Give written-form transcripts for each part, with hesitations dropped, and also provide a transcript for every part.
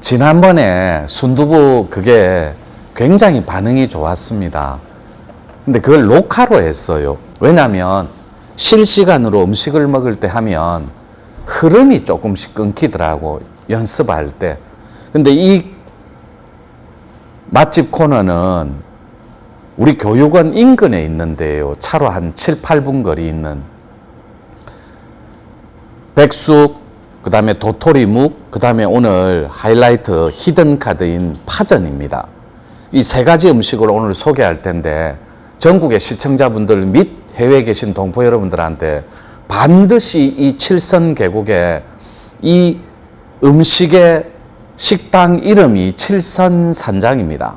지난번에 순두부 그게 굉장히 반응이 좋았습니다. 근데 그걸 녹화로 했어요. 왜냐하면 실시간으로 음식을 먹을 때 하면 흐름이 조금씩 끊기더라고, 연습할 때. 근데 이 맛집 코너는 우리 교육원 인근에 있는데요. 차로 한 7, 8분 거리 있는 백숙, 그 다음에 도토리묵, 그 다음에 오늘 하이라이트 히든카드인 파전입니다. 이 세 가지 음식을 오늘 소개할 텐데 전국의 시청자분들 및 해외에 계신 동포 여러분들한테 반드시 이 칠선 계곡에 이 음식의 식당 이름이 칠선산장입니다.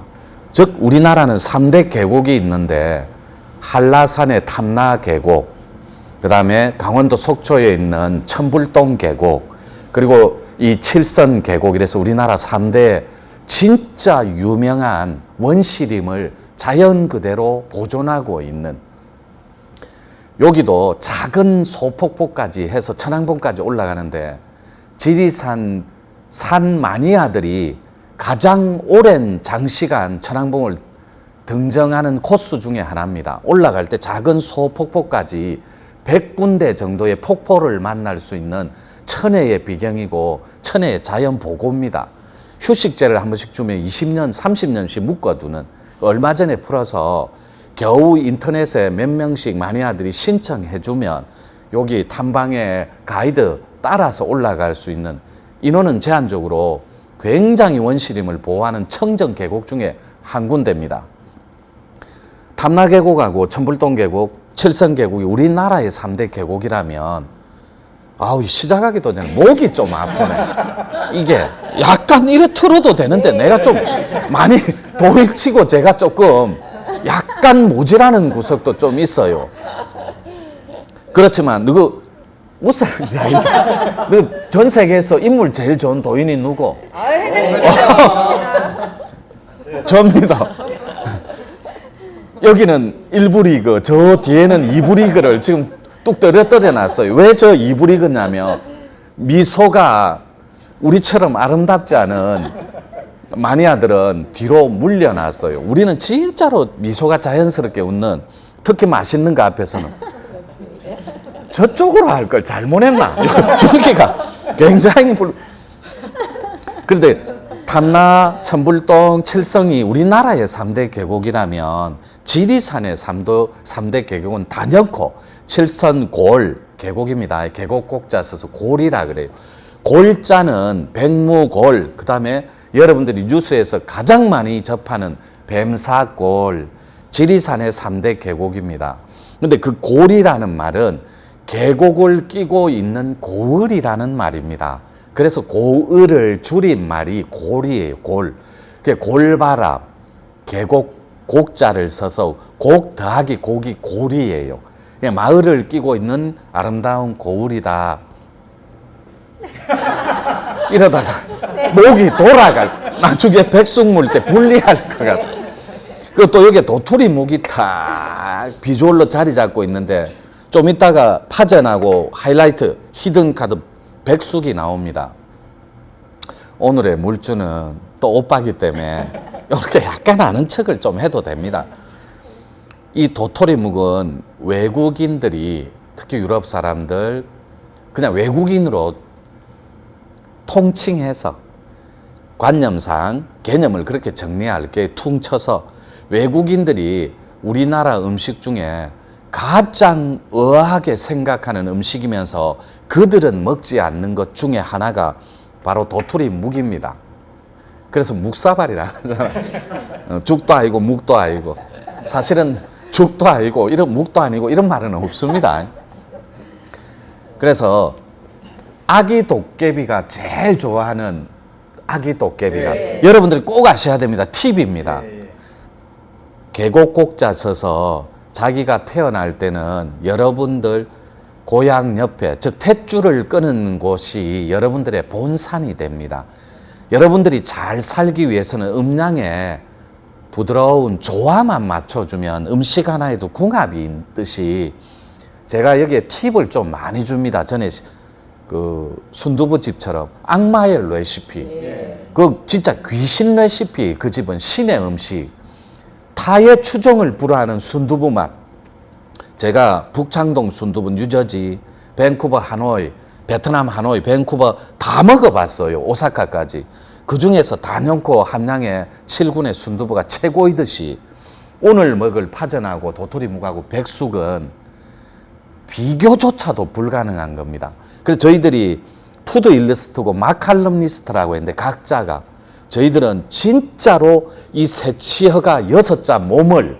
즉 우리나라는 3대 계곡이 있는데 한라산의 탐라 계곡, 그 다음에 강원도 속초에 있는 천불동 계곡, 그리고 이 칠선 계곡, 이래서 우리나라 3대 진짜 유명한 원시림을 자연 그대로 보존하고 있는, 여기도 작은 소폭포까지 해서 천왕봉까지 올라가는데 지리산 산 마니아들이 가장 오랜 장시간 천왕봉을 등정하는 코스 중에 하나입니다. 올라갈 때 작은 소폭포까지 100군데 정도의 폭포를 만날 수 있는 천혜의 비경이고 천혜의 자연 보고입니다. 휴식제를 한 번씩 주면 20년, 30년씩 묶어두는, 얼마 전에 풀어서 겨우 인터넷에 몇 명씩 마니아들이 신청해주면 여기 탐방에 가이드 따라서 올라갈 수 있는, 인원은 제한적으로 굉장히 원시림을 보호하는 청정 계곡 중에 한 군데입니다. 탐라 계곡하고 천불동 계곡, 칠선 계곡이 우리나라의 3대 계곡이라면, 아우, 시작하기도 전에 목이 좀 아프네. 이게 약간 이래 틀어도 되는데 내가 좀 많이 도이치고 제가 조금 약간 모질하는 구석도 좀 있어요. 그렇지만 누구 웃어? 전 세계에서 인물 제일 좋은 도인이 누구? 접니다. 여기는 1부 리그, 저 뒤에는 2부 리그를 지금 뚝 떨어뜨려 놨어요. 왜 저 2부 리그냐면 미소가 우리처럼 아름답지 않은 마니아들은 뒤로 물려놨어요. 우리는 진짜로 미소가 자연스럽게 웃는, 특히 맛있는 거 앞에서는 저쪽으로 할 걸 잘못했나? 여기가 굉장히 그런데 탐라, 천불동, 칠성이 우리나라의 3대 계곡이라면 지리산의 3대 계곡은 단연코 칠선 골 계곡입니다. 계곡 곡자 써서 골이라 그래요. 골자는 백무골, 그 다음에 여러분들이 뉴스에서 가장 많이 접하는 뱀사골, 지리산의 3대 계곡입니다. 근데 그 골이라는 말은 계곡을 끼고 있는 고을이라는 말입니다. 그래서 고을을 줄인 말이 골이에요. 골. 그게 골바람, 계곡 곡자를 써서 곡 더하기 곡이 골이에요. 그냥 마을을 끼고 있는 아름다운 고을이다. 이러다가 목이 돌아갈, 나중에 백숙 물 때 불리할 것 같아. 그리고 또 여기에 도토리 묵이 탁 비주얼로 자리 잡고 있는데 좀 이따가 파전하고 하이라이트 히든카드 백숙이 나옵니다. 오늘의 물주는 또 오빠기 때문에 이렇게 약간 아는 척을 좀 해도 됩니다. 이 도토리묵은 외국인들이, 특히 유럽 사람들, 그냥 외국인으로 통칭해서 관념상 개념을 그렇게 정리할게 퉁쳐서 외국인들이 우리나라 음식 중에 가장 의아하게 생각하는 음식이면서 그들은 먹지 않는 것 중에 하나가 바로 도토리묵입니다. 그래서 묵사발이라 하잖아요. 죽도 아니고 묵도 아니고, 사실은 죽도 아니고 이런 묵도 아니고 이런 말은 없습니다. 그래서 아기 도깨비가 제일 좋아하는, 아기 도깨비가 여러분들이 꼭 아셔야 됩니다. 팁입니다. 계곡 곡자 써서 자기가 태어날 때는 여러분들 고향 옆에, 즉 탯줄을 끄는 곳이 여러분들의 본산이 됩니다. 여러분들이 잘 살기 위해서는 음량에 부드러운 조화만 맞춰주면 음식 하나에도 궁합이 있듯이 제가 여기에 팁을 좀 많이 줍니다. 전에 그 순두부집처럼 악마의 레시피, 그 진짜 귀신 레시피, 그 집은 신의 음식, 타의 추종을 불허하는 순두부 맛. 제가 북창동 순두부, 뉴저지, 밴쿠버, 하노이, 베트남 하노이, 밴쿠버 다 먹어봤어요. 오사카까지. 그 중에서 단연코 함양의 7군의 순두부가 최고이듯이 오늘 먹을 파전하고 도토리묵하고 백숙은 비교조차도 불가능한 겁니다. 그래서 저희들이 푸드 일러스트고 마칼럼니스트라고 했는데 각자가 저희들은 진짜로 이 세치허가 6자 몸을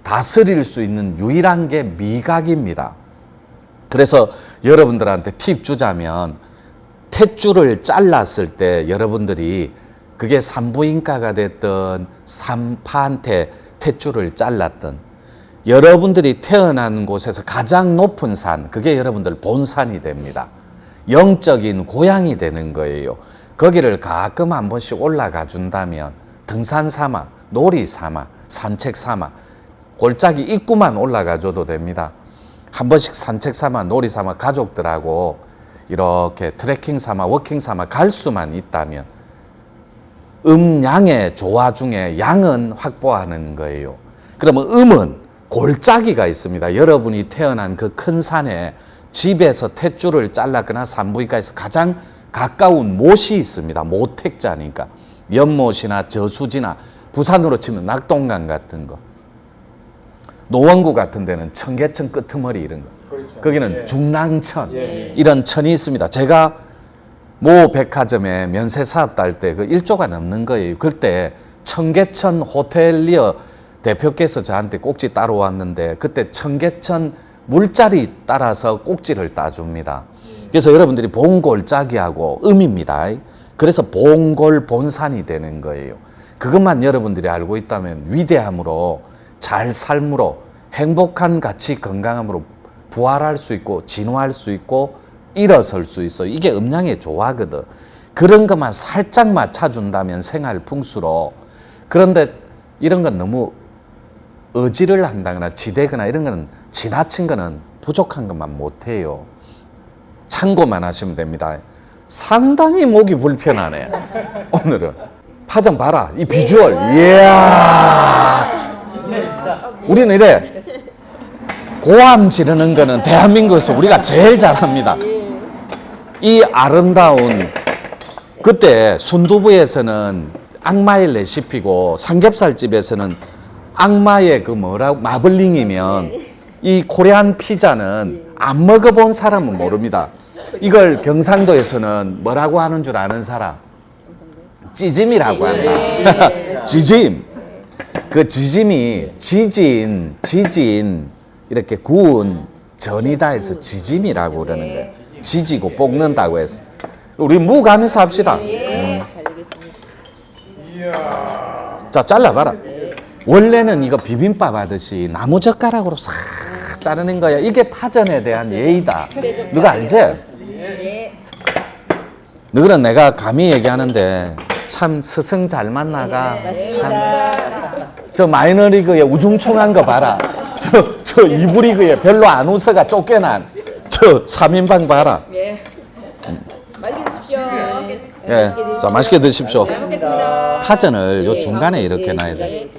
다스릴 수 있는 유일한 게 미각입니다. 그래서 여러분들한테 팁 주자면 탯줄을 잘랐을 때 여러분들이 그게 산부인과가 됐든 산파한테 탯줄을 잘랐든 여러분들이 태어난 곳에서 가장 높은 산, 그게 여러분들 본산이 됩니다. 영적인 고향이 되는 거예요. 거기를 가끔 한 번씩 올라가 준다면 등산 삼아, 놀이 삼아, 산책 삼아, 골짜기 입구만 올라가 줘도 됩니다. 한 번씩 산책 삼아, 놀이 삼아 가족들하고 이렇게 트레킹 삼아, 워킹 삼아 갈 수만 있다면 양의 조화 중에 양은 확보하는 거예요. 그러면 음은 골짜기가 있습니다. 여러분이 태어난 그 큰 산에 집에서 탯줄을 잘랐거나 산부인과에서 가장 가까운 못이 있습니다. 모택자니까. 연못이나 저수지나 부산으로 치면 낙동강 같은 거. 노원구 같은 데는 청계천 끄트머리 이런 거. 그렇죠. 거기는 예. 중랑천 이런 천이 있습니다. 제가 모 백화점에 면세 사업 할 때 그 1조가 넘는 거예요. 그때 청계천 호텔리어 대표께서 저한테 꼭지 따러 왔는데 그때 청계천 물자리 따라서 꼭지를 따줍니다. 그래서 여러분들이 봉골짜기하고 음입니다. 그래서 봉골 본산이 되는 거예요. 그것만 여러분들이 알고 있다면 위대함으로 잘 삶으로 행복한 가치 건강함으로 부활할 수 있고 진화할 수 있고 일어설 수 있어. 이게 음양의 조화거든. 그런 것만 살짝 맞춰준다면 생활 풍수로. 그런데 이런 건 너무 의지를 한다거나 지대거나 이런 거는 지나친 거는 부족한 것만 못해요. 참고만 하시면 됩니다. 상당히 목이 불편하네. 오늘은 파전 봐라. 이 비주얼. 이야. 우리는 이래 고함 지르는 거는 대한민국에서 우리가 제일 잘합니다. 이 아름다운 그때 순두부에서는 악마의 레시피고 삼겹살집에서는 악마의 그 뭐라고 마블링이면 이 코리안 피자는 안 먹어본 사람은 모릅니다. 이걸 경상도에서는 뭐라고 하는 줄 아는 사람? 찌짐이라고 한다. 지짐. 그 지짐이 지진 이렇게 구운 전이다 해서 지짐이라고 그러는 거예요. 지지고 볶는다고 해서. 우리 무 가면서 합시다. 자, 잘라봐라. 원래는 이거 비빔밥 하듯이 나무젓가락으로 싹 자르는 거야. 이게 파전에 대한 예의다. 너가 알지? 너는 내가 감히 얘기하는데 참 스승 잘 만나가. 참. 저 마이너리그에 우중충한 거 봐라. 저 2부 리그에 별로 안 웃어가 쫓겨난 저 3인방 봐라. 맛있게 드십시오. 예, 자 맛있게 드십시오. 잘 먹겠습니다. 파전을 요 중간에 이렇게 놔야 돼.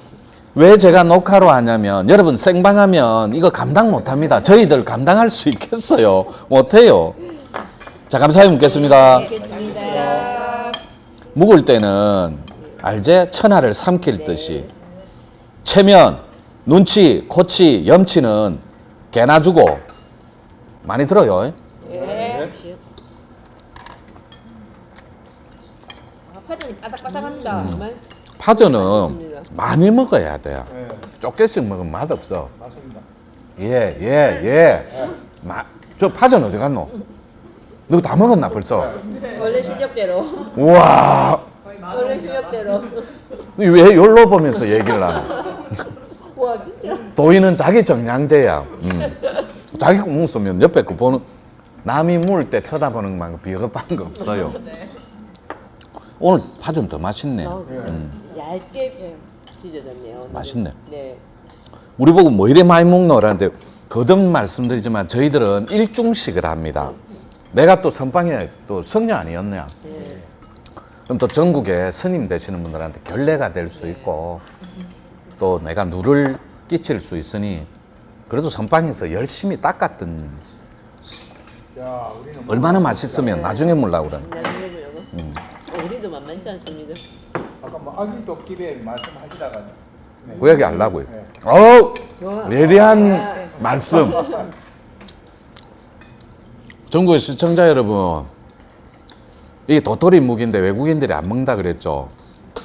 왜 제가 녹화로 하냐면 여러분 생방하면 이거 감당 못합니다. 저희들 감당할 수 있겠어요? 못해요. 자 감사히 먹겠습니다. 묵을 때는 알제? 천하를 삼킬 듯이 체면, 눈치, 코치, 염치는 개나 주고 많이 들어요. 파전이 바삭바삭합니다. 정말. 파전은 많이 먹어야 돼요. 조금씩 먹으면 맛없어. 맞습니다. 저 파전 어디 갔노? 너 다 먹었나 벌써? 원래 실력대로. 우와. 원래 실력대로. 왜 열로 보면서 얘기를 하노? 와 진짜. 도인은 자기 정량제야. 자기 거 먹으면 옆에 거 보는 남이 물 때 쳐다보는 것만 비겁한 거 없어요. 오늘 파전 더 맛있네. 얇게 지져졌네요. 맛있네. 네. 우리 보고 뭐 이래 많이 먹노? 라는데 거듭 말씀드리지만 저희들은 일중식을 합니다. 내가 또 선방에 또 성녀 아니었냐. 네. 그럼 또 전국에 스님 되시는 분들한테 결례가 될 수 있고 또 내가 누를 끼칠 수 있으니 그래도 선방에서 열심히 닦았던 야, 우리는 얼마나 맛있으면 나중에 몰라 그러는. 우리도 만만치 않습니다. 아까 뭐 아기 도끼배 말씀하시다가 네. 그 얘기 하려고요. 네. 어우, 좋아. 예리한 말씀. 전국의 시청자 여러분, 이 도토리 묵인데 외국인들이 안 먹는다 그랬죠.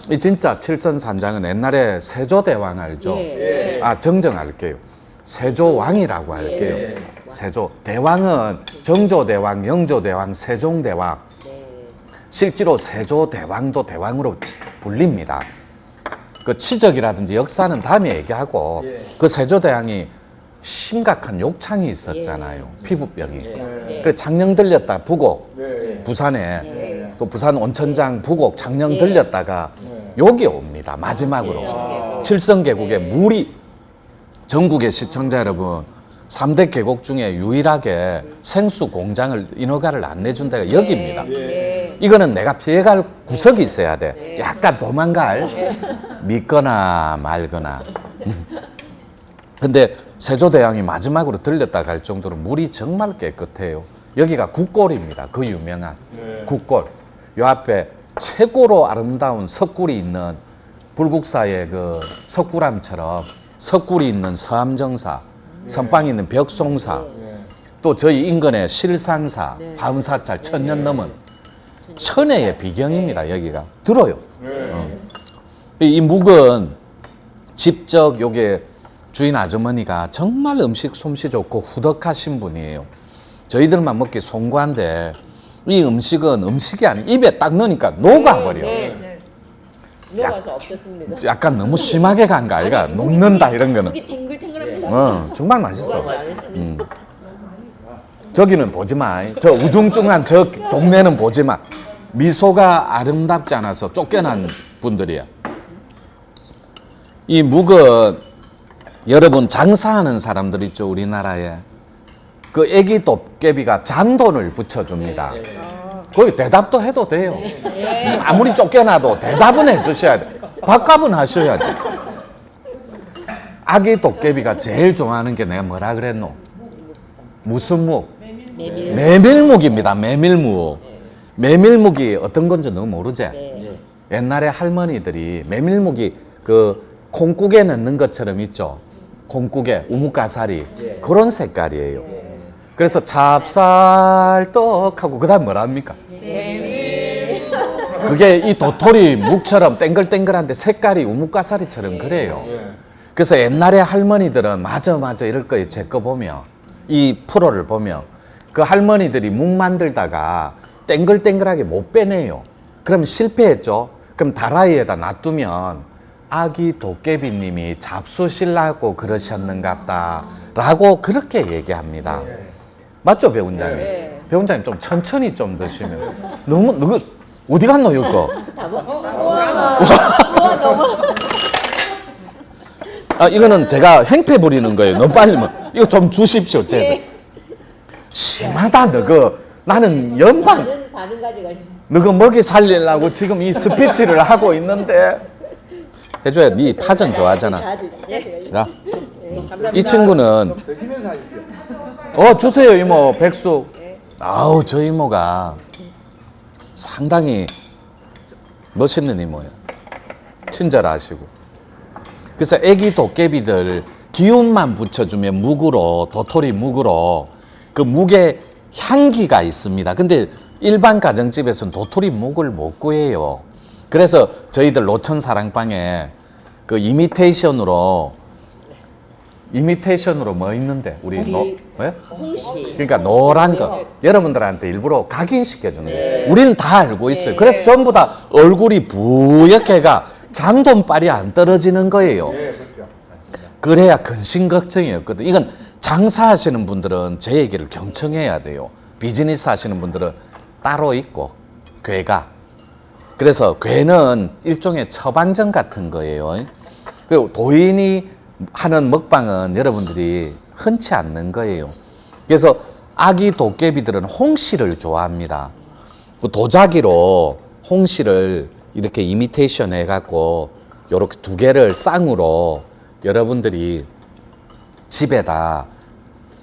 이 진짜 칠선산장은 옛날에 세조대왕 알죠? 예. 아, 정정할게요. 세조왕이라고 할게요. 세조. 대왕은 정조대왕, 영조대왕, 세종대왕. 네. 실제로 세조대왕도 대왕으로 불립니다. 그 치적이라든지 역사는 다음에 얘기하고 예. 그 세조대왕이 심각한 욕창이 있었잖아요. 피부병이. 예. 그 장령 들렸다 부곡 네. 부산에 네. 또 부산 온천장 부곡 장령 예. 들렸다가 네. 여기 옵니다. 마지막으로 칠성계곡에 물이 전국의 시청자 여러분 3대 계곡 중에 유일하게 생수 공장을 인허가를 안 내준 데가 여기입니다. 예. 이거는 내가 피해갈 구석이 있어야 돼. 약간 도망갈 믿거나 말거나. 근데 세조대왕이 마지막으로 들렸다 갈 정도로 물이 정말 깨끗해요. 여기가 국골입니다. 그 유명한 국골. 요 앞에 최고로 아름다운 석굴이 있는 불국사의 그 석굴암처럼 석굴이 있는 서암정사, 선방이 있는 벽송사, 네. 또 저희 인근의 실상사, 바운사찰 천년 넘은 천혜의 비경입니다. 여기가 들어요. 네. 이 묵은 직접 요게 주인 아주머니가 정말 음식 솜씨 좋고 후덕하신 분이에요. 저희들만 먹기 송구한데 이 음식은 음식이 아니 입에 딱 넣으니까 녹아버려. 네. 녹아서 없었습니다. 약간 너무 심하게 간 거 아이가? 녹는다 이런 거는. 목이 탱글탱글합니다. 정말 맛있어. 저기는 보지 마. 저 우중충한 저 동네는 보지 마. 미소가 아름답지 않아서 쫓겨난 분들이야. 이 묵은 여러분 장사하는 사람들 있죠 우리나라에. 그 애기 도깨비가 잔돈을 붙여줍니다. 거기 대답도 해도 돼요. 아무리 쫓겨나도 대답은 해주셔야 돼. 밥값은 하셔야지. 아기 도깨비가 제일 좋아하는 게 내가 뭐라 그랬노? 무슨 묵? 메밀묵입니다. 메밀묵. 메밀묵이 어떤 건지 너 모르지? 네. 옛날에 할머니들이 메밀묵이 그 콩국에 넣는 것처럼 있죠. 콩국에 우뭇가사리 그런 색깔이에요. 그래서 찹쌀떡하고 그다음 뭐랍니까? 그게 이 도토리 묵처럼 땡글땡글한데 색깔이 우뭇가사리처럼 그래요. 그래서 옛날에 할머니들은 맞아 이럴 거예요. 제 거 보면 이 프로를 보면 그 할머니들이 묵 만들다가 땡글땡글하게 못 빼내요. 그럼 실패했죠. 그럼 다라이에다 놔두면 아기 도깨비님이 잡수실라고 그러셨는갑다 라고 그렇게 얘기합니다. 맞죠 배원장님? 배원장님 좀 천천히 좀 드시면 너무 누구 어디 갔노 이거? 아 이거는 제가 행패 부리는 거예요. 너무 빨리 이거 좀 주십시오. 제 심하다 너그 나는 연방 반은 가져가시. 너그 먹이 살리려고 지금 이 스피치를 하고 있는데 해줘야 네 파전 좋아하잖아. 야, 이 친구는 드시면서 하십시오. 주세요 이모 백숙. 아우 저 이모가 상당히 멋있는 이모야. 친절하시고. 그래서 애기 도깨비들 기운만 붙여주면 묵으로 도토리 묵으로 그 묵에 향기가 있습니다. 근데 일반 가정집에서는 도토리 묵을 못 구해요. 그래서 저희들 노천 사랑방에 그 이미테이션으로 뭐 있는데 우리 왜? 홍시. 그러니까 노란 거 여러분들한테 일부러 각인시켜주는 거예요. 우리는 다 알고 있어요. 그래서 전부 다 얼굴이 부옇게가 잔돈빨이 안 떨어지는 거예요. 네, 그렇죠. 그래야 근심 걱정이 없거든. 이건 장사하시는 분들은 제 얘기를 경청해야 돼요. 비즈니스 하시는 분들은 따로 있고 괴가. 그래서 괴는 일종의 처방전 같은 거예요. 그 도인이 하는 먹방은 여러분들이 흔치 않는 거예요. 그래서 아기 도깨비들은 홍시를 좋아합니다. 그 도자기로 홍시를 이렇게 이미테이션 해갖고 요렇게 두 개를 쌍으로 여러분들이 집에다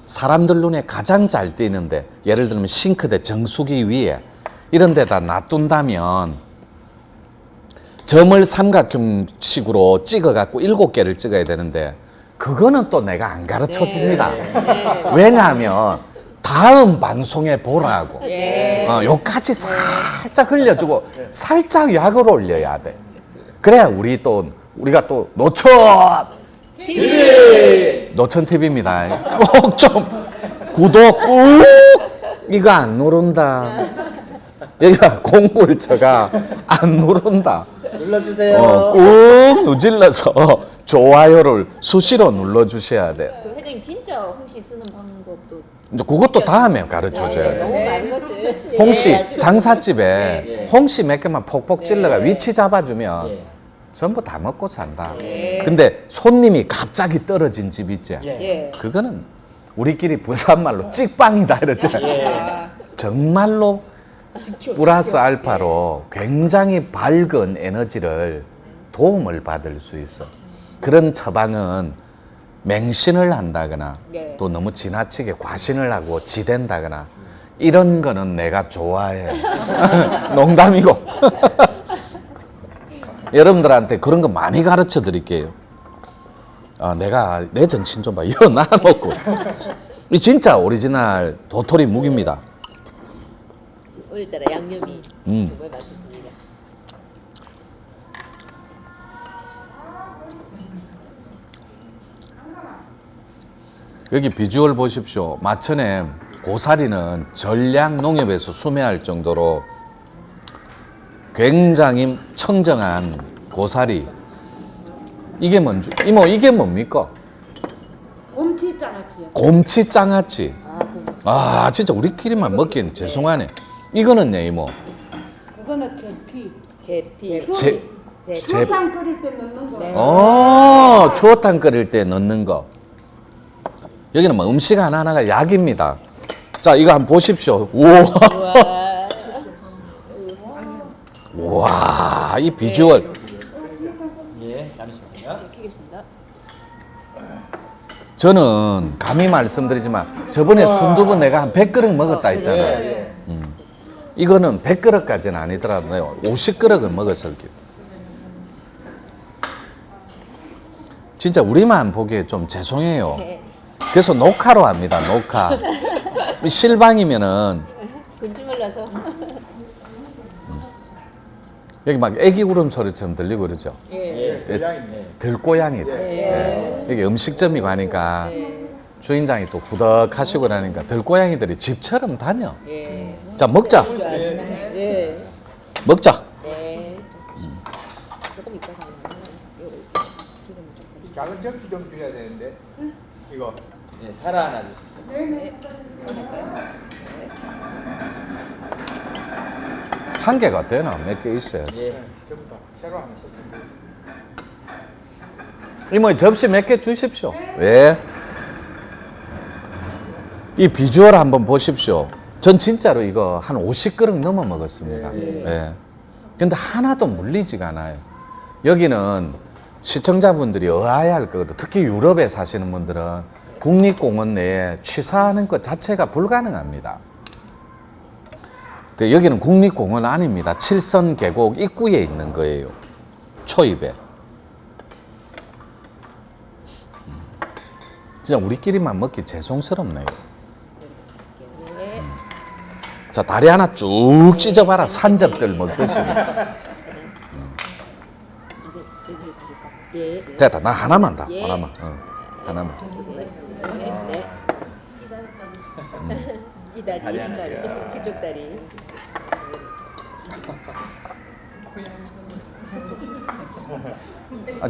사람들 눈에 가장 잘 띄는데, 예를 들면 싱크대 정수기 위에 이런 데다 놔둔다면 점을 삼각형식으로 찍어갖고 7개를 찍어야 되는데, 그거는 또 내가 안 가르쳐 줍니다. 네. 왜냐하면 다음 방송에 보라고. 예. 요까지 살짝 흘려주고 살짝 약을 올려야 돼. 그래야 우리가 또 노천 TV입니다. 꼭 좀 구독 꾹 이거 안 누른다. 여기가 공굴처가 안 누른다. 눌러주세요. 꾹 누질러서 좋아요를 수시로 눌러주셔야 돼. 그 회장님 진짜 홍시 쓰는 방법도 이제 그것도 다음에 가르쳐 줘야지. 너무 많은 것을. 홍시 예. 장사집에 예. 홍시 몇 개만 폭폭 찔러가 예. 위치 잡아주면 예. 전부 다 먹고 산다. 예. 근데 손님이 갑자기 떨어진 집 있지. 예. 예. 그거는 우리끼리 부산말로 찍빵이다 이러지. 예. 정말로 플러스 알파로 굉장히 밝은 에너지를 도움을 받을 수 있어. 그런 처방은 맹신을 한다거나 네. 또 너무 지나치게 과신을 하고 지댄다거나 이런 거는 내가 좋아해. 농담이고. 여러분들한테 그런 거 많이 가르쳐 드릴게요. 내가 내 정신 좀 봐. 이거 놔놓고. 이 진짜 오리지널 도토리 묵입니다. 오늘따라 양념이 정말 맛있습니다. 여기 비주얼 보십시오. 마천에 고사리는 전량 농협에서 수매할 정도로 굉장히 청정한 고사리. 이게 뭔지, 이모 이게 뭡니까? 곰치장아찌요. 곰치장아찌. 진짜 우리끼리만 먹기엔 죄송하네. 이거는요 이모. 그거는 계피. 제피. 추상 끓일 때 넣는 거. 네. 추어탕 끓일 때 넣는 거. 여기는 뭐 음식 하나하나가 약입니다. 자, 이거 한번 보십시오. 우와. 우와. 와, 이 비주얼. 예. 잠시만요. 키겠습니다. 저는 감히 말씀드리지만 저번에 순두부 내가 한 100그릇 먹었다 했잖아요. 예. 이거는 100그릇까지는 아니더라도 50그릇은 먹었을 게. 진짜 우리만 보기에 좀 죄송해요. 그래서 녹화로 합니다. 녹화. 실방이면은 군침을 나서. 여기 막 애기 울음소리처럼 들리고 그러죠. 예. 예. 고양이네. 들고양이들. 예. 여기 음식점이고 하니까 주인장이 또 후덕하시고 그러니까 들고양이들이 집처럼 다녀. 예. 자, 먹자. 예. 먹자. 예. 조금 이따 가면 기름 조금. 작은 접시 좀 줘야 되는데. 이거. 예. 사라 하나 주십시오. 한 개가 되나? 몇 개 있어야지. 예. 전부 다 새로 하나 섞은 이모 접시 몇 개 주십시오. 왜? 이 비주얼 한번 보십시오. 전 진짜로 이거 한 50그릇 넘어 먹었습니다. 예. 근데 하나도 물리지가 않아요. 여기는 시청자분들이 의아해 할 거거든. 특히 유럽에 사시는 분들은 국립공원 내에 취사하는 것 자체가 불가능합니다. 여기는 국립공원 아닙니다. 칠선 계곡 입구에 있는 거예요. 초입에. 진짜 우리끼리만 먹기 죄송스럽네요. 자, 다리 하나 쭉 찢어봐라. 산적들 먹듯이. 예. 됐다. 나 하나만 다. 하나만. 하나만. 네. 이 다리. 다리 하나. 그쪽 다리.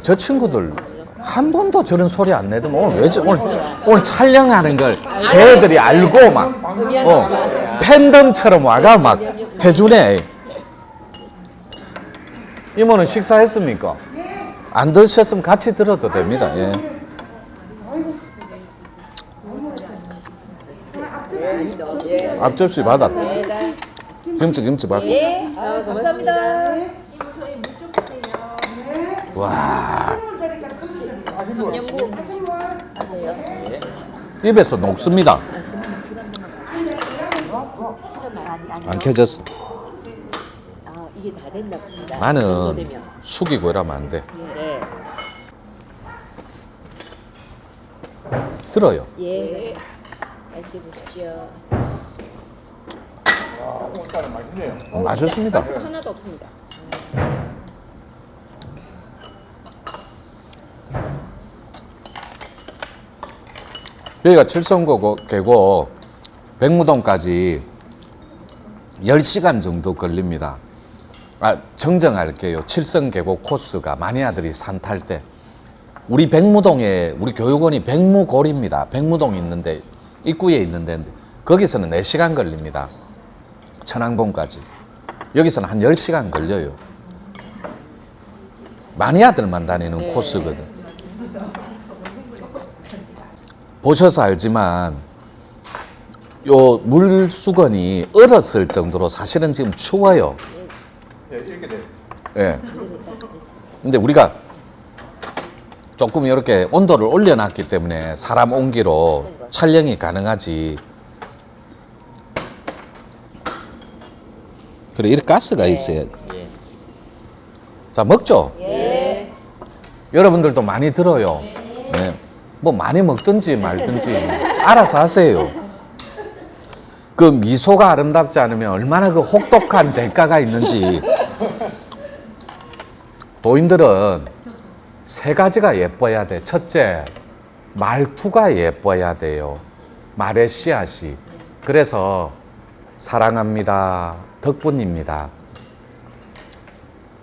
저 친구들 한 번도 저런 소리 안 내더만 오늘 촬영하는 걸 쟤들이 알고 막 팬덤처럼 와가 막 해주네. 이모는 식사했습니까? 안 드셨으면 같이 들어도 됩니다. 예. 앞접시 받아. 네. 김치 받아. 예. 아, 감사합니다. 와, 양국. 입에서 녹습니다. 안 켜졌어. 아, 이게 다 됐나 봅니다. 나는 정도 되면. 숙이고 이러면 안 돼. 예. 들어요. 예. 맛있게 드십시오. 와, 오늘따라 맛있네요. 맛있습니다. 가스가 하나도 없습니다. 여기가 칠성계곡 백무동까지 10시간 정도 걸립니다. 정정할게요. 칠성계곡 코스가 마니아들이 산 탈 때. 우리 백무동에, 우리 교육원이 백무골입니다. 백무동이 있는데, 입구에 있는데, 거기서는 4시간 걸립니다. 천왕봉까지. 여기서는 한 10시간 걸려요. 마니아들만 다니는 코스거든. 보셔서 알지만 요 물수건이 얼었을 정도로 사실은 지금 추워요. 예, 이렇게 돼요. 예. 근데 우리가 조금 이렇게 온도를 올려놨기 때문에 사람 온기로 촬영이 가능하지. 그래, 이렇게 가스가 있어야. 자, 먹죠? 예. 여러분들도 많이 들어요. 네. 뭐 많이 먹든지 말든지 알아서 하세요. 그 미소가 아름답지 않으면 얼마나 그 혹독한 대가가 있는지. 도인들은 3가지가 예뻐야 돼. 첫째, 말투가 예뻐야 돼요. 말의 씨앗이. 그래서 사랑합니다. 덕분입니다.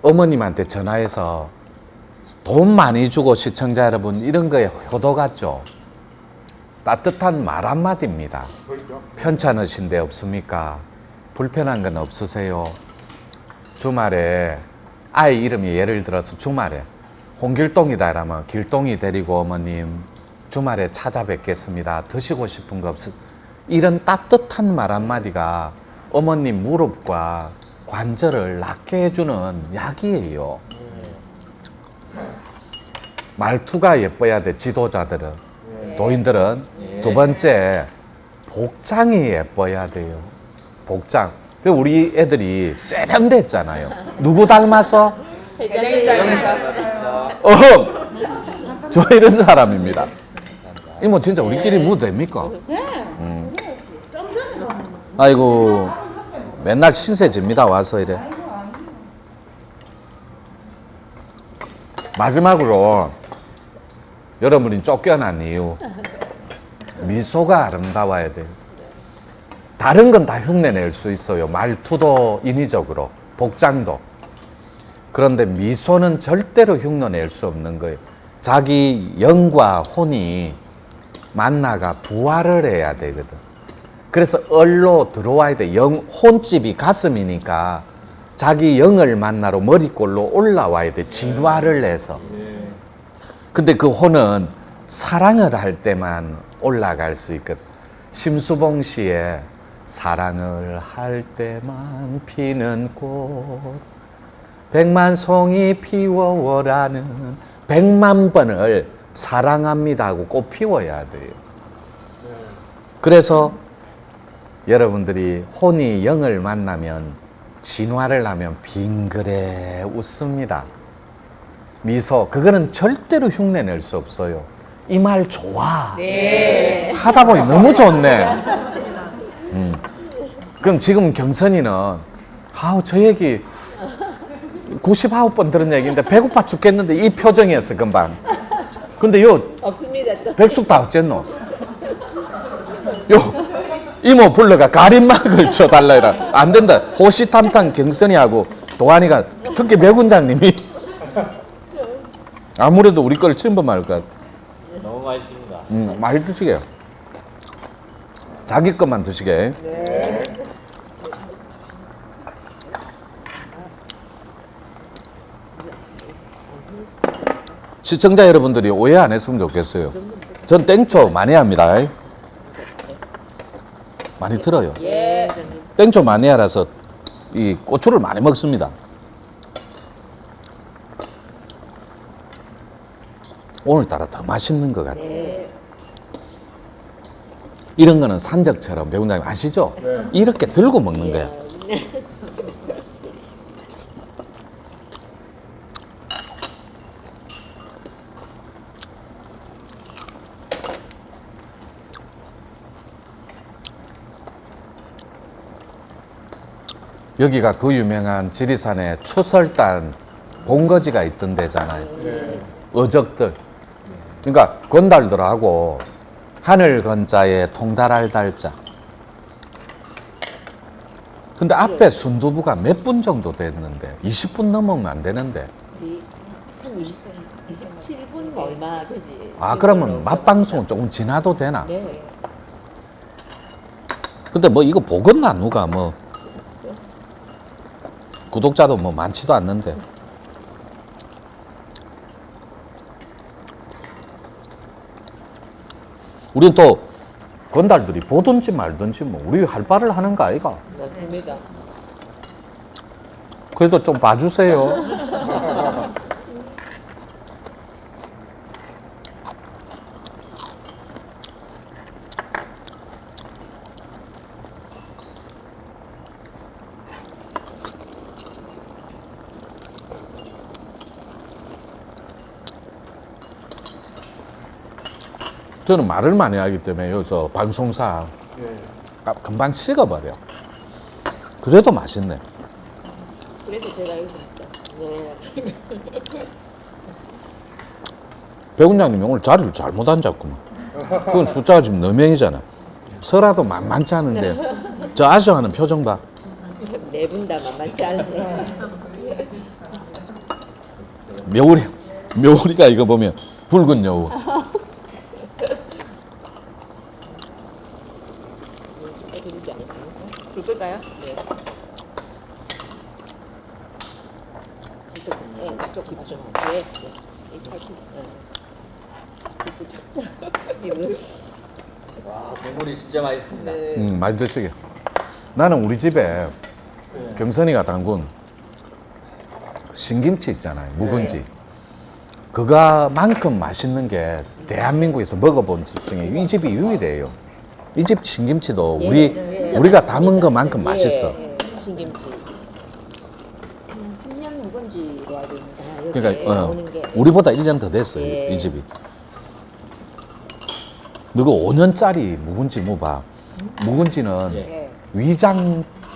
어머님한테 전화해서 돈 많이 주고 시청자 여러분 이런 거에 효도 같죠? 따뜻한 말 한마디입니다. 그렇죠. 편찮으신 데 없습니까? 불편한 건 없으세요? 주말에 아이 이름이 예를 들어서 주말에 홍길동이다 이러면 길동이 데리고 어머님 주말에 찾아뵙겠습니다. 드시고 싶은 거 없으? 이런 따뜻한 말 한마디가 어머님 무릎과 관절을 낫게 해주는 약이에요. 말투가 예뻐야 돼. 지도자들은. 도인들은. 두 번째, 복장이 예뻐야 돼요. 복장. 우리 애들이 세련됐잖아요. 누구 닮아서? 회장님 닮아서. 저 이런 사람입니다. 이모 진짜 우리끼리 뭐 됩니까? 아이고 맨날 신세집니다. 와서 이래. 마지막으로 여러분이 쫓겨난 이유, 미소가 아름다워야 돼요. 다른 건 다 흉내낼 수 있어요. 말투도 인위적으로, 복장도. 그런데 미소는 절대로 흉내낼 수 없는 거예요. 자기 영과 혼이 만나가 부활을 해야 되거든. 그래서 얼로 들어와야 돼. 혼집이 가슴이니까 자기 영을 만나러 머리꼴로 올라와야 돼. 진화를 해서. 근데 그 혼은 사랑을 할 때만 올라갈 수 있거든. 심수봉 씨의 사랑을 할 때만 피는 꽃 백만 송이 피워오라는 100만 번을 사랑합니다 하고 꽃 피워야 돼요. 그래서 여러분들이 혼이 영을 만나면 진화를 하면 빙그레 웃습니다. 미소, 그거는 절대로 흉내낼 수 없어요. 이 말 좋아. 네. 하다 보니 너무 좋네. 그럼 지금 경선이는 저 얘기 99번 들은 얘기인데 배고파 죽겠는데 이 표정이었어 금방. 근데 요 없습니다. 또. 백숙 다 어쨌노? 요 이모 불러가 가림막을 줘달라 이라. 안 된다. 호시탐탐 경선이하고 도안이가 특히 매군장님이 아무래도 우리 걸 침범할 것 같아. 너무 맛있습니다. 많이 드시게. 자기 것만 드시게. 네. 시청자 여러분들이 오해 안 했으면 좋겠어요. 전 땡초 많이 합니다. 많이 들어요. 예. 땡초 마니아라서 이 고추를 많이 먹습니다. 오늘따라 더 맛있는 것 같아요. 네. 이런 거는 산적처럼 배우장님 아시죠? 네. 이렇게 들고 먹는 거야. 여기가 그 유명한 지리산에 추설단 본거지가 있던 데잖아요. 어적들. 그러니까 건달들하고 하늘 건자에 통달할 달자. 근데 앞에 순두부가 몇 분 정도 됐는데 20분 넘으면 안 되는데. 한 20분, 27분 얼마 그지? 아 그러면 맛방송은 조금 지나도 되나? 네. 근데 뭐 이거 보겠나 누가 뭐 구독자도 뭐 많지도 않는데. 우린 또 건달들이 보든지 말든지 뭐 우리 할 바를 하는 거 아이가? 맞습니다. 그래도 좀 봐주세요. 저는 말을 많이 하기 때문에 여기서 방송사 금방 식어버려. 그래도 맛있네. 그래서 제가 여기서 먹자. 네. 배원장님이 오늘 자리를 잘못 앉았구만. 그건 숫자가 지금 4명이잖아. 설아도 만만치 않은데 저 아쉬워하는 표정 봐. 네 분 다 만만치 않으세요. 묘리가 이거 보면 붉은 여우. 불 끌까요? 네. 저쪽, 네, 저쪽 기준. 네. 이 살짝. 네. 와, 국물이 진짜 맛있습니다. 네. 많이 드시게. 나는 우리 집에 경선이가 담근 신김치 있잖아요. 묵은지. 그거만큼 맛있는 게 대한민국에서 먹어본 집 중에 이 집이 유일해요. 이 집 신김치도 우리가 담은 것만큼 맛있어. 예, 신김치. 3년 묵은지로 알고 있는데 여기 그러니까 나오는 게 우리보다 1년 더 됐어요. 예. 이 집이. 너가 5년짜리 묵은지 먹어봐. 묵은지는 예.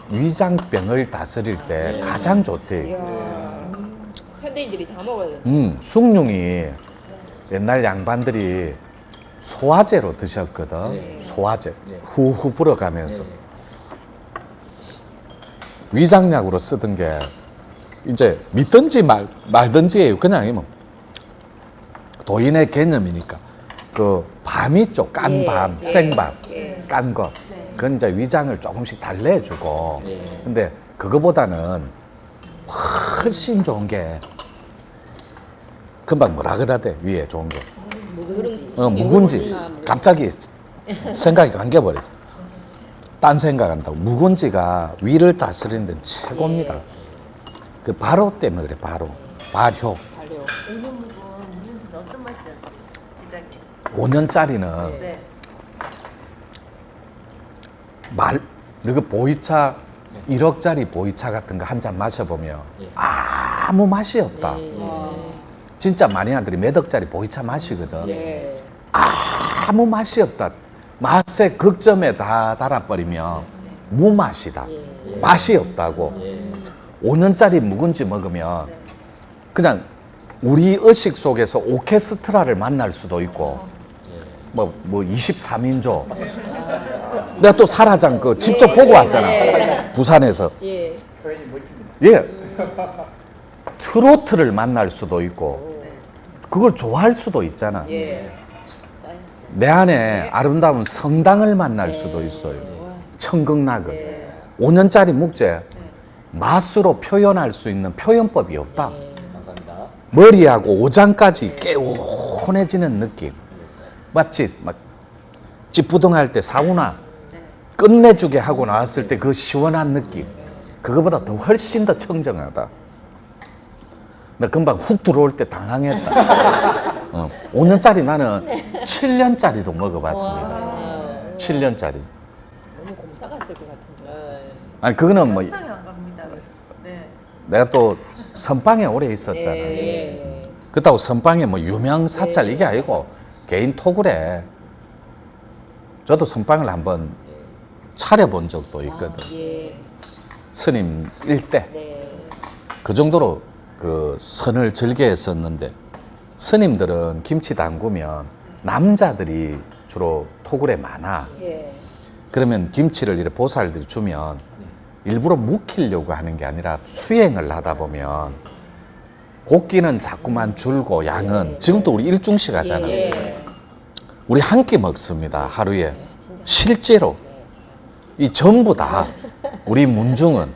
위장병을 다스릴 때 가장 좋대. 이야. 현대인들이 다 먹어야 돼. 숭늉이 옛날 양반들이 소화제로 드셨거든. 네. 소화제. 네. 후후 불어가면서. 네. 위장약으로 쓰던 게 이제 믿든지 말든지예요. 그냥 뭐 도인의 개념이니까 그 밤 있죠. 깐 밤, 예. 생밤, 예. 깐 거. 그건 이제 위장을 조금씩 달래주고. 예. 근데 그거보다는 훨씬 좋은 게 금방 뭐라 그러대 위에 좋은 게. 묵은지. 묵은지. 갑자기 생각이 감겨버렸어. 딴 생각한다고. 묵은지가 위를 다스리는 데는 최고입니다. 그 발효 때문에 그래, 발효. 발효. 발효. 5년짜리는 네. 너그 보이차 1억짜리 보이차 같은 거 한 잔 마셔보면 예. 아무 맛이 없다. 네. 진짜 마니아들이 몇 억짜리 보이차 마시거든. 네. 아무 맛이 없다. 맛의 극점에 다 달아버리면 무맛이다. 예. 맛이 없다고. 예. 5년짜리 묵은지 먹으면 그냥 우리 의식 속에서 오케스트라를 만날 수도 있고 뭐 23인조. 내가 또 사라장 그 직접 보고 왔잖아. 부산에서. 예. 표현이 멋집니다. 예. 트로트를 만날 수도 있고 그걸 좋아할 수도 있잖아. 예. 내 안에 아름다운 성당을 만날 수도 있어요. 청극락을. 5년짜리 묵제 맛으로 표현할 수 있는 표현법이 없다. 감사합니다. 머리하고 오장까지 개운해지는 느낌. 마치 막 집부동할 때 사우나 끝내주게 하고 나왔을 때 그 시원한 느낌, 그거보다 더 훨씬 더 청정하다. 나 금방 훅 들어올 때 당황했다. 5년짜리 나는 7년짜리도 먹어봤습니다. 7년짜리. 너무 곰싸 갔을 것 같은데. 아니 그거는 뭐 상상이 안 갑니다. 네. 내가 또 선빵에 오래 있었잖아. 예. 그렇다고 선빵에 뭐 유명 사찰 이게 아니고 개인 토굴에 저도 선빵을 한번 차려본 적도 있거든. 예. 스님 일대 네. 그 정도로 그 선을 즐겨 했었는데, 스님들은 김치 담그면 남자들이 주로 토굴에 많아. 예. 그러면 김치를 이렇게 보살들이 주면 일부러 묵히려고 하는 게 아니라 수행을 하다 보면 고기는 자꾸만 줄고 양은 지금도 우리 일중씩 하잖아. 예. 우리 한 끼 먹습니다, 하루에. 실제로 이 전부 다 우리 문중은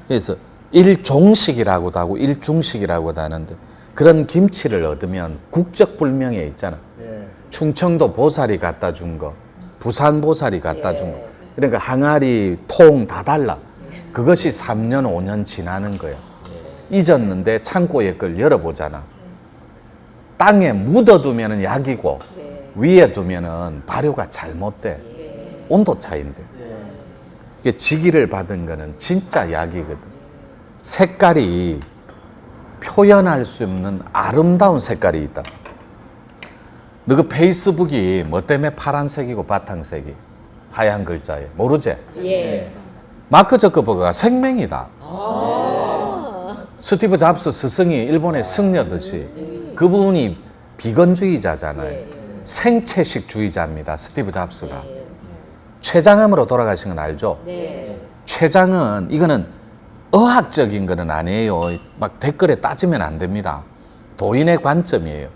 그래서 일종식이라고도 하고 일중식이라고도 하는데, 그런 김치를 얻으면 국적불명예 있잖아. 예. 충청도 보살이 갖다 준 거, 부산 보살이 갖다 준 거, 그러니까 항아리, 통 다 달라. 그것이 3년, 5년 지나는 거야. 잊었는데 창고에 걸 열어보잖아. 땅에 묻어두면 약이고 위에 두면은 발효가 잘못돼. 온도 차이인데. 이게 직위를 받은 거는 진짜 약이거든. 색깔이 표현할 수 없는 아름다운 색깔이 있다. 너 그 페이스북이 뭐 때문에 파란색이고 바탕색이 하얀 글자에 모르지? 예. 마크 저커버그가 생명이다. 스티브 잡스 스승이 일본의 승려듯이 그분이 비건주의자잖아요. 생채식주의자입니다, 스티브 잡스가. 췌장암으로 돌아가신 건 알죠? 네. 췌장은 이거는 의학적인 거는 아니에요. 막 댓글에 따지면 안 됩니다. 도인의 관점이에요.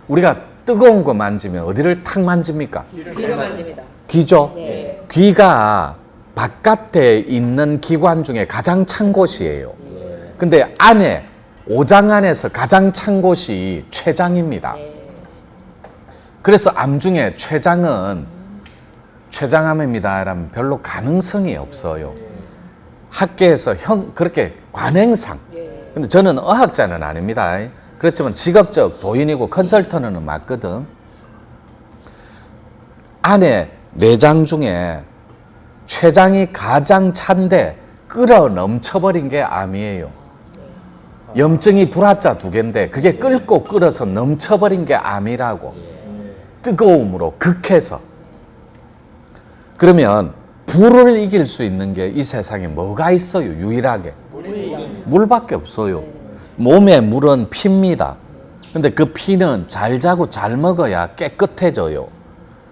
우리가 뜨거운 거 만지면 어디를 탁 만집니까? 귀를 만집니다. 귀죠? 네. 귀가 바깥에 있는 기관 중에 가장 찬 곳이에요. 근데 안에, 오장 안에서 가장 찬 곳이 췌장입니다. 그래서 암 중에 췌장은 췌장암입니다 라면 별로 가능성이 없어요. 학계에서 그렇게 관행상. 근데 저는 의학자는 아닙니다. 그렇지만 직업적 도인이고 컨설턴은 맞거든. 안에 내장 중에 췌장이 가장 찬데 끓어 넘쳐버린 게 암이에요. 염증이 불화자 2개인데 그게 끓고 끓어서 넘쳐버린 게 암이라고. 뜨거움으로 극해서. 그러면 불을 이길 수 있는 게 이 세상에 뭐가 있어요? 유일하게 물밖에 없어요. 몸에 물은 피입니다. 근데 그 피는 잘 자고 잘 먹어야 깨끗해져요.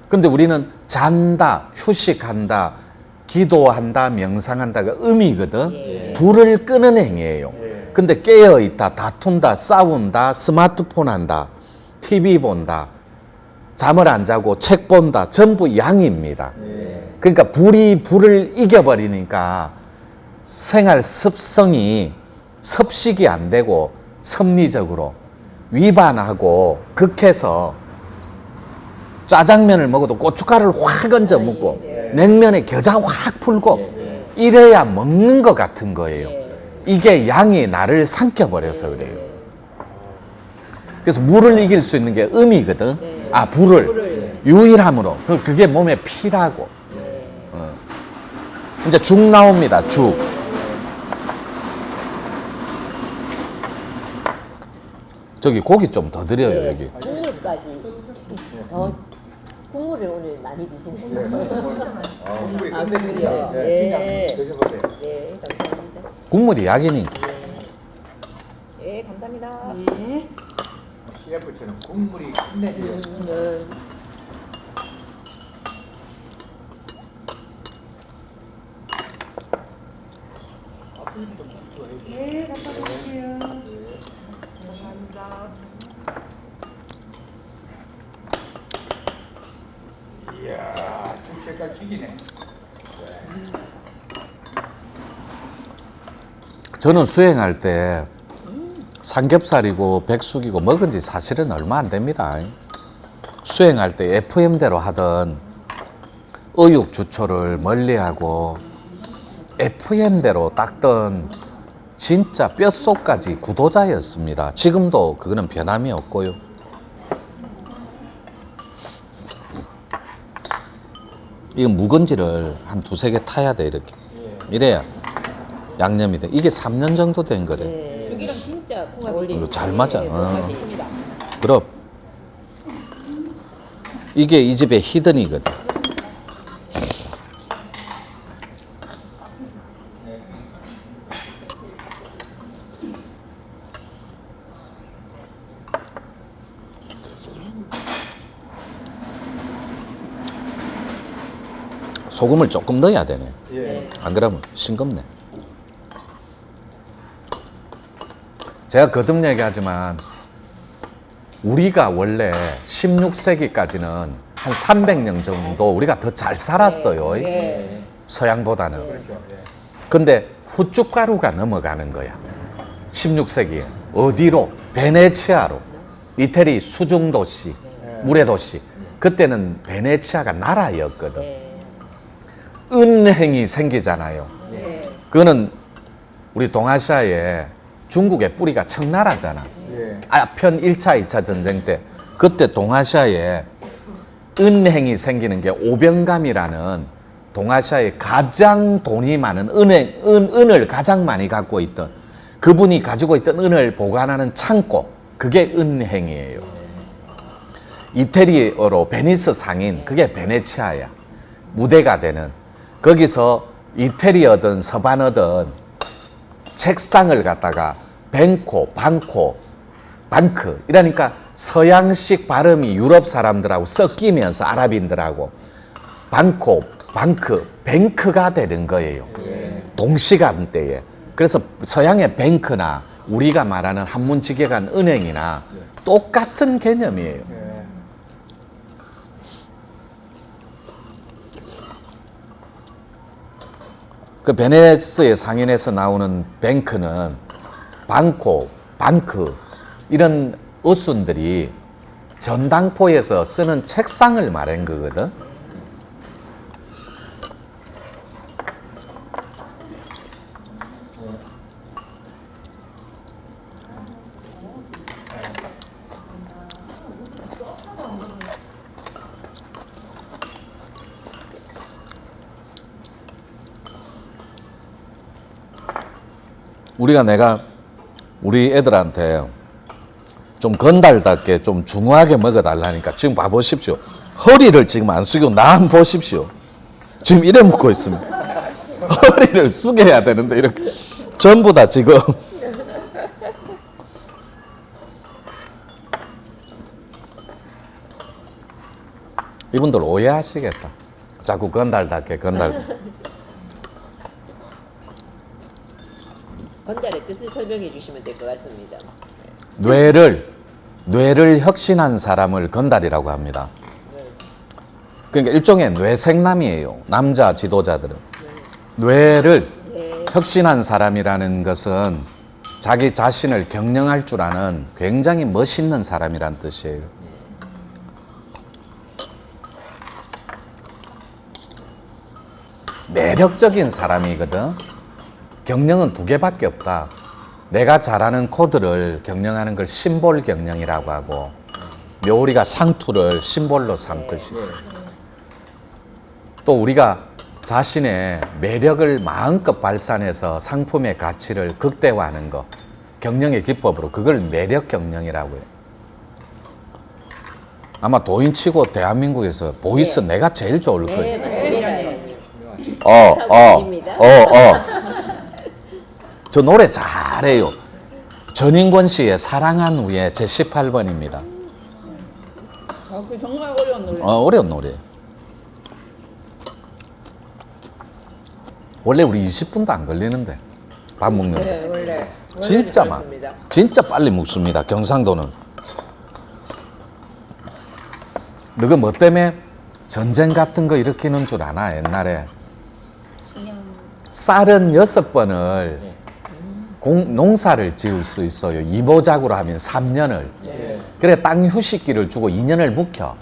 근데 우리는 잔다, 휴식한다, 기도한다, 명상한다가 의미거든. 불을 끄는 행위예요. 근데 깨어있다, 다툰다, 싸운다, 스마트폰 한다, TV 본다, 잠을 안 자고 책 본다, 전부 양입니다. 그러니까 불이 불을 이겨버리니까 생활 습성이 섭식이 안 되고 섭리적으로 위반하고 극해서 짜장면을 먹어도 고춧가루를 확 얹어 먹고 냉면에 겨자 확 풀고 이래야 먹는 것 같은 거예요. 이게 양이 나를 삼켜버려서 그래요. 그래서 물을 이길 수 있는 게 음이거든. 아, 불을 유일함으로. 그게 몸에 피라고. 이제 죽 나옵니다. 죽. 저기 고기 좀 더 드려요. 여기. 국물까지 더 국물을 오늘 많이 드시네요. 국물이 아, 끝내줍니다. 국물이요? 예. 예. 드셔보세요. 네, 감사합니다. 국물이 약이니까. 예, 감사합니다. CF처럼 국물이 끝내줘요. 네, 갖다 드릴게요. 이야, 죽 색깔 죽이네. 저는 수행할 때 삼겹살이고 백숙이고 먹은 지 사실은 얼마 안 됩니다. 수행할 때 FM대로 하던 의육 주초를 멀리하고 FM대로 닦던 진짜 뼛속까지 구도자였습니다. 지금도 그거는 변함이 없고요. 이거 묵은지를 한 두세 개 타야 돼 이렇게. 이래야 양념이 돼. 이게 3년 정도 된 거래. 네. 죽이랑 진짜 궁합이 어울리네. 잘 맞아. 맛이 있습니다. 그럼 이게 이 집의 히든이거든. 소금을 조금 넣어야 되네. 예. 안 그러면 싱겁네. 제가 거듭 얘기하지만 우리가 원래 16세기까지는 한 300년 정도 우리가 더 잘 살았어요. 네. 서양보다는. 그렇죠. 예. 근데 후춧가루가 넘어가는 거야. 16세기에. 어디로? 베네치아로. 이태리 수중도시, 물의 도시. 그때는 베네치아가 나라였거든. 네. 은행이 생기잖아요. 네. 그거는 우리 동아시아에 중국의 뿌리가 청나라잖아. 예. 아편 1차, 2차 전쟁 때 그때 동아시아에 은행이 생기는 게 오병감이라는 동아시아에 가장 돈이 많은 은을 가장 많이 갖고 있던 그분이 가지고 있던 은을 보관하는 창고, 그게 은행이에요. 이태리어로 베니스 상인, 그게 베네치아야. 무대가 되는. 거기서 이태리어든 서반어든 책상을 갖다가 뱅코, 방코, 방크 이러니까 서양식 발음이 유럽 사람들하고 섞이면서 아랍인들하고 방코, 방크, 뱅크가 되는 거예요. 동시간대에. 그래서 서양의 뱅크나 우리가 말하는 한문지계간 은행이나 똑같은 개념이에요. 예. 그 베네스의 상인에서 나오는 뱅크는 방코, 방크 이런 어순들이 전당포에서 쓰는 책상을 말한 거거든. 내가 우리 애들한테 좀 건달답게 좀 중후하게 먹어달라니까 지금 봐보십시오. 허리를 지금 안 숙이고 나 한번 보십시오. 지금 이래 먹고 있습니다. 허리를 숙여야 되는데 이렇게 전부 다 지금 이분들 오해하시겠다. 자꾸 건달답게 건달의 뜻을 설명해 주시면 될 것 같습니다. 뇌를 혁신한 사람을 건달이라고 합니다. 그러니까 일종의 뇌생남이에요. 남자 지도자들은. 뇌를 혁신한 사람이라는 것은 자기 자신을 경영할 줄 아는 굉장히 멋있는 사람이란 뜻이에요. 매력적인 사람이거든. 경영은 두 개밖에 없다. 내가 잘하는 코드를 경영하는 걸 심볼 경영이라고 하고, 묘리가 상투를 심볼로 삼듯이. 또 우리가 자신의 매력을 마음껏 발산해서 상품의 가치를 극대화하는 것, 경영의 기법으로 그걸 매력 경영이라고 해요. 아마 도인치고 대한민국에서 보이스 내가 제일 좋을 거예요. 네, 맞습니다. 저 노래 잘해요. 전인권 씨의 사랑한 후에 제 18번입니다. 아, 그 정말 어려운 노래. 어려운 노래. 원래 우리 20분도 안 걸리는데 밥 먹는데. 네, 원래 진짜 그렇습니다. 진짜 빨리 먹습니다. 경상도는. 너가 뭐 때문에 전쟁 같은 거 일으키는 줄 아나? 옛날에 쌀은 6번을 농사를 지을 수 있어요. 이보작으로 하면 3년을. 그래 땅 휴식기를 주고 2년을 묵혀.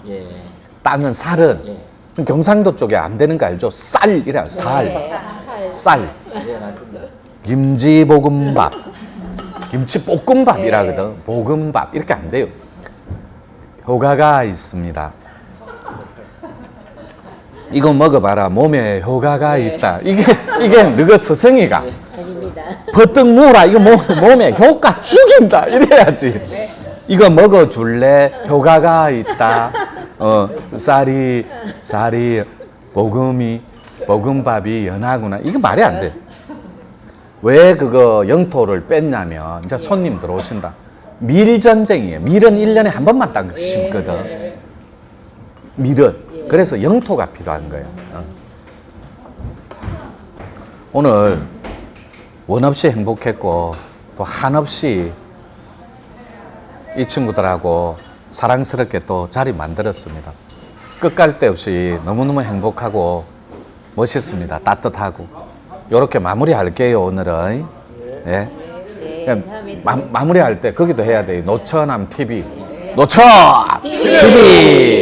땅은 쌀은. 경상도 쪽에 안 되는 거 알죠? 쌀이라 쌀. 네. 쌀. 네, 맞습니다. 김치볶음밥. 김치볶음밥이라거든. 볶음밥. 이렇게 안 돼요. 효과가 있습니다. 이거 먹어봐라. 몸에 효과가 있다. 이게 너가 스승이가. 아닙니다. 버뜩 물어라. 이거 몸에 효과 죽인다. 이래야지. 이거 먹어줄래? 효과가 있다. 쌀이 볶음밥이 연하구나. 이거 말이 안 돼. 왜 그거 영토를 뺐냐면 이제 손님 들어오신다. 밀 전쟁이에요. 밀은 1년에 한 번만 딱 심거든. 밀은. 그래서 영토가 필요한 거예요. 오늘 원 없이 행복했고 또 한없이 이 친구들하고 사랑스럽게 또 자리 만들었습니다. 끝갈 데 없이 너무너무 행복하고 멋있습니다. 따뜻하고. 이렇게 마무리할게요, 오늘은. 예. 마무리할 때 거기도 해야 돼요. 노처남 TV. 노처 TV!